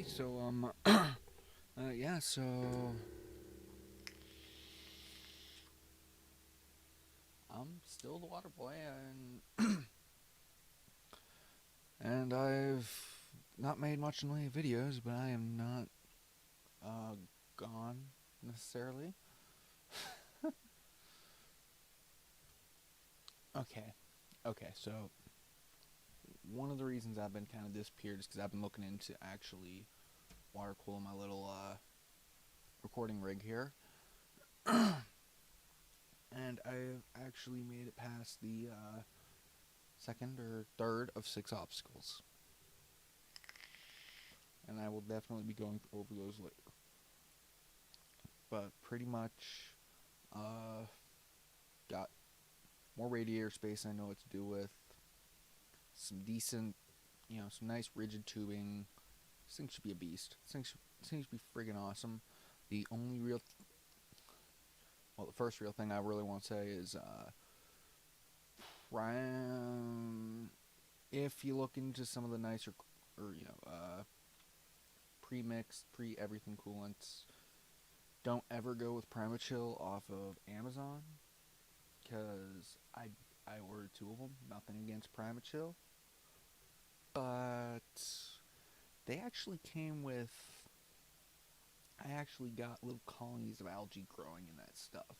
so yeah, so I'm still the water boy, and I've not made much in the way of videos, but I am not uh gone necessarily. Okay, okay, so one of the reasons I've been kind of disappeared is because I've been looking into actually water cooling my little recording rig here, and I've actually made it past the second or third of six obstacles, and I will definitely be going over those later. But pretty much, uh, got more radiator space I know what to do with. Some decent, some nice rigid tubing. This thing should be a beast. This thing should be friggin' awesome. The only real, well, the first real thing I really want to say is, if you look into some of the nicer, or pre-mixed, pre-everything coolants, don't ever go with Primachill off of Amazon, because I ordered two of them. Nothing against Primachill, but they actually came with. I actually got little colonies of algae growing in that stuff,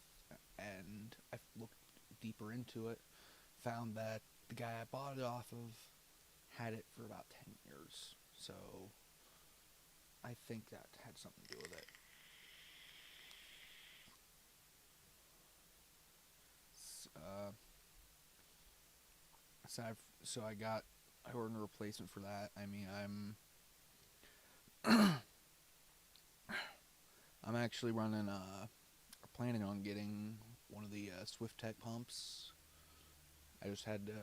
and I looked deeper into it, found that the guy I bought it off of had it for about 10 years. So I think that had something to do with it. Uh, so I ordered a replacement for that. I mean, I'm actually running planning on getting one of the Swift Tech pumps. I just had to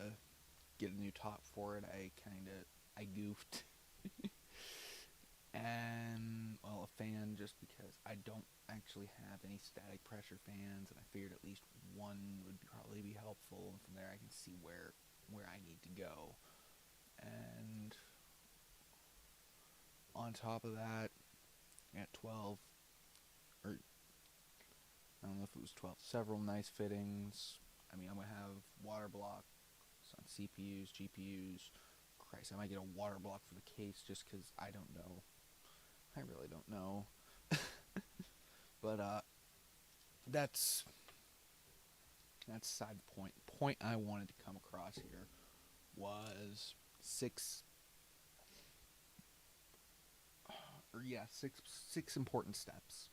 get a new top for it. I goofed, and well, a fan, just because I don't actually have any static pressure fans, and I figured at least one would probably be helpful, and from there I can see where I need to go. And on top of that, at 12, or I don't know if it was 12, several nice fittings. I mean, I'm going to have water blocks on CPUs, GPUs. Christ, I might get a water block for the case just because I don't know. I really don't know. But that's side point. The point I wanted to come across here was six important steps.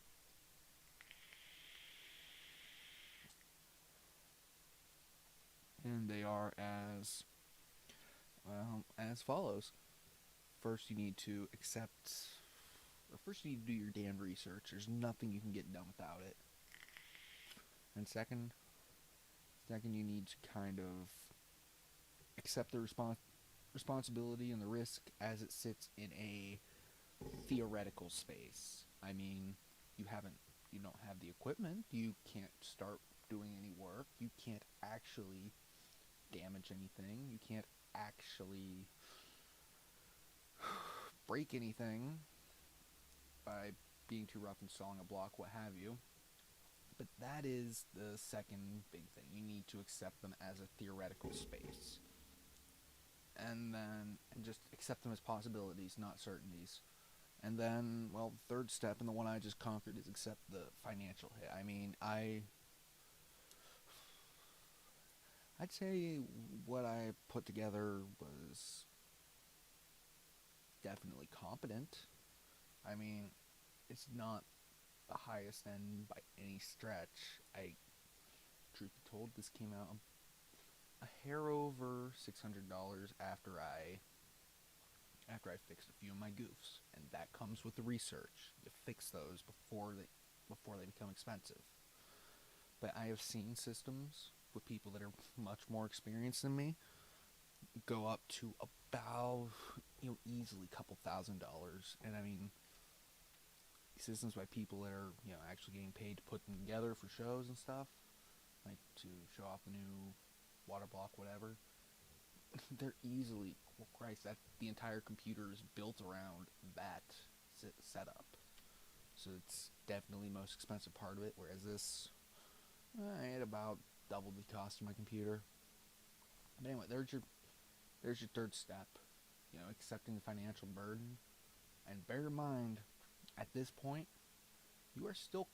And they are as follows. First, you need to accept, or first you need to do your damn research. There's nothing you can get done without it. And second, you need to kind of accept the responsibility and the risk as it sits in a theoretical space. I mean, you don't have the equipment. You can't start doing any work. You can't actually damage anything. You can't actually break anything by being too rough installing a block, what have you. But that is the second big thing. You need to accept them as a theoretical space. And just accept them as possibilities, not certainties. And then, well, the third step, and the one I just conquered, is accept the financial hit. I mean, I'd say what I put together was definitely competent. I mean, it's not the highest end by any stretch. Truth be told, this came out a hair over $600 after I fixed a few of my goofs, and that comes with the research. You fix those before they become expensive. But I have seen systems with people that are much more experienced than me go up to about, easily a couple $1,000s. And I mean, systems by people that are, actually getting paid to put them together for shows and stuff, like to show off the new water block, whatever. They're easily, well, Christ, that the entire computer is built around that setup. So it's definitely the most expensive part of it. Whereas this, I had about double the cost of my computer. But anyway, there's your third step. You know, accepting the financial burden. And bear in mind, at this point, you are still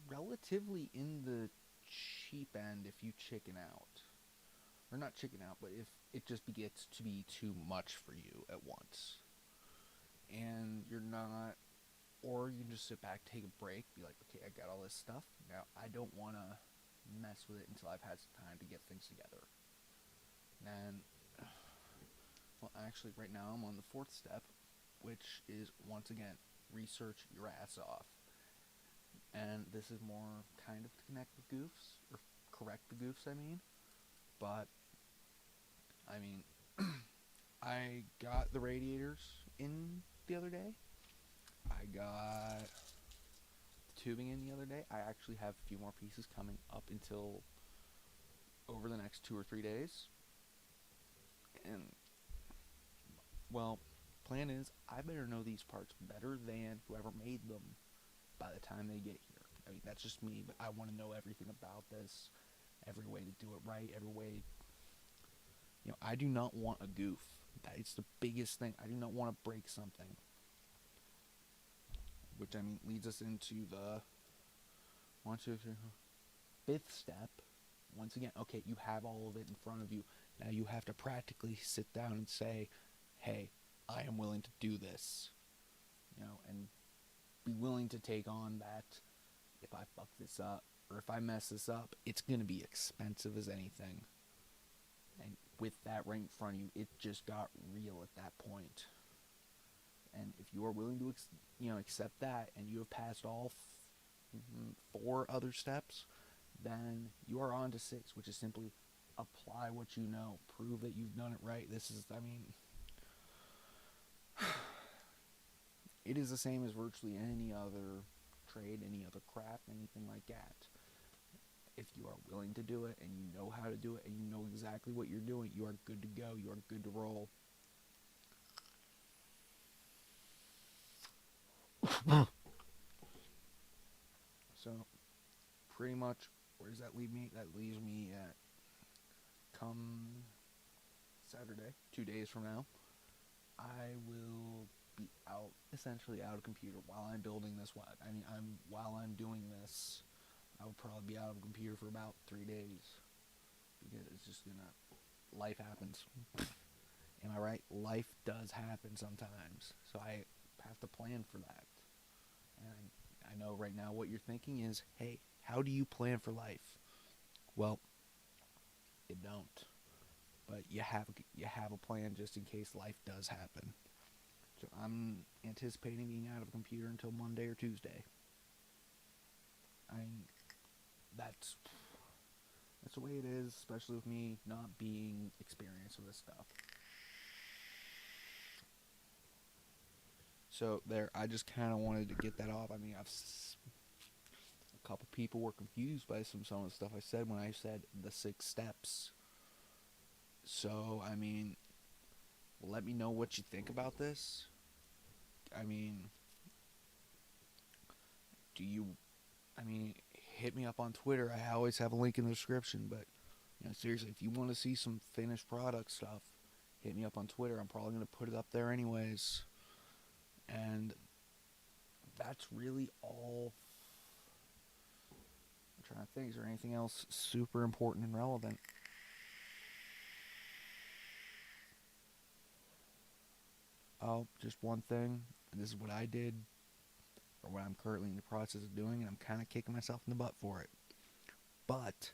relatively in the cheap end if you chicken out. Or not chicken out, but if it just gets to be too much for you at once. And you're not, or you can just sit back, take a break, be like, okay, I got all this stuff. Now I don't want to mess with it until I've had some time to get things together. And, well, actually, right now I'm on the fourth step, which is, once again, research your ass off. And this is more kind of to connect the goofs, or correct the goofs, I mean. But, I mean, I got the radiators in the other day. I got the tubing in the other day. I actually have a few more pieces coming up until over the next 2 or 3 days. And, well, plan is I better know these parts better than whoever made them by the time they get here. I mean, that's just me, but I want to know everything about this, every way to do it right, every way. You know, I do not want a goof. That's the biggest thing. I do not want to break something. Which, I mean, leads us into the 5th step. Once again, okay, you have all of it in front of you. Now you have to practically sit down and say, hey, I am willing to do this. You know, and be willing to take on that if I fuck this up, or if I mess this up, it's going to be expensive as anything. And with that right in front of you, it just got real at that point. And if you are willing to, accept that, and you have passed all 4 other steps, then you are on to 6, which is simply apply what you know. Prove that you've done it right. This is, I mean, it is the same as virtually any other trade, any other craft, anything like that. If you are willing to do it, and you know how to do it, and you know exactly what you're doing, you are good to go. You are good to roll. So, pretty much, where does that leave me? That leaves me at, come Saturday, 2 days from now, I will be out, essentially out of computer while I'm building this. While I'm doing this, I will probably be out of computer for about 3 days, because it's just life happens. Am I right? Life does happen sometimes, so I have to plan for that. And I know right now what you're thinking is, hey, how do you plan for life? Well, you don't. But you have a plan just in case life does happen. So I'm anticipating being out of a computer until Monday or Tuesday. That's the way it is, especially with me not being experienced with this stuff. So there, I just kind of wanted to get that off. I mean, a couple people were confused by some of the stuff I said when I said the 6 steps. So, I mean, let me know what you think about this. I mean, hit me up on Twitter. I always have a link in the description. But, seriously, if you want to see some finished product stuff, hit me up on Twitter. I'm probably going to put it up there anyways. And that's really all. I'm trying to think, is there anything else super important and relevant? Oh, just one thing. And this is what I did, or what I'm currently in the process of doing, and I'm kind of kicking myself in the butt for it. But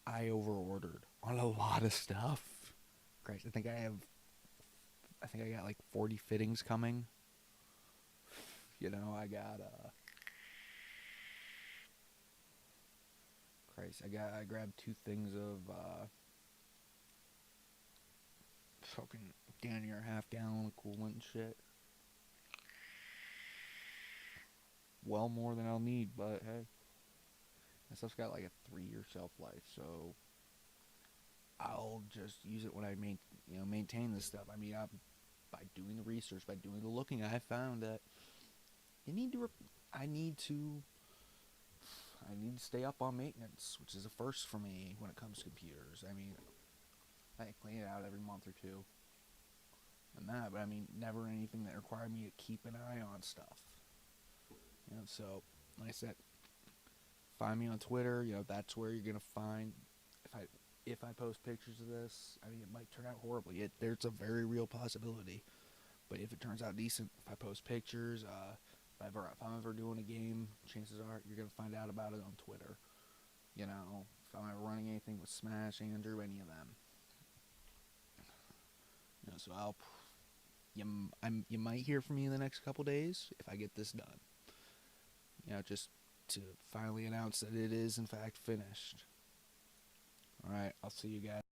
I overordered on a lot of stuff. Christ, I think I got like 40 fittings coming. I got I grabbed 2 things of fucking down near a half-gallon of coolant and shit. Well more than I'll need, but hey, that stuff's got like a 3-year shelf life, so I'll just use it when I maintain this stuff. I mean, by doing the research, by doing the looking, I found that you need to. I need to. I need to stay up on maintenance, which is a first for me when it comes to computers. I mean, I clean it out every month or two, and that, but I mean, never anything that required me to keep an eye on stuff. So like I said, find me on Twitter. That's where you're gonna find if I post pictures of this. I mean, it might turn out horribly. There's a very real possibility. But if it turns out decent, if I post pictures, if I'm ever doing a game, chances are you're gonna find out about it on Twitter. If I'm ever running anything with Smash, Andrew, any of them. So you might hear from me in the next couple days if I get this done. Just to finally announce that it is in fact finished. All right, I'll see you guys.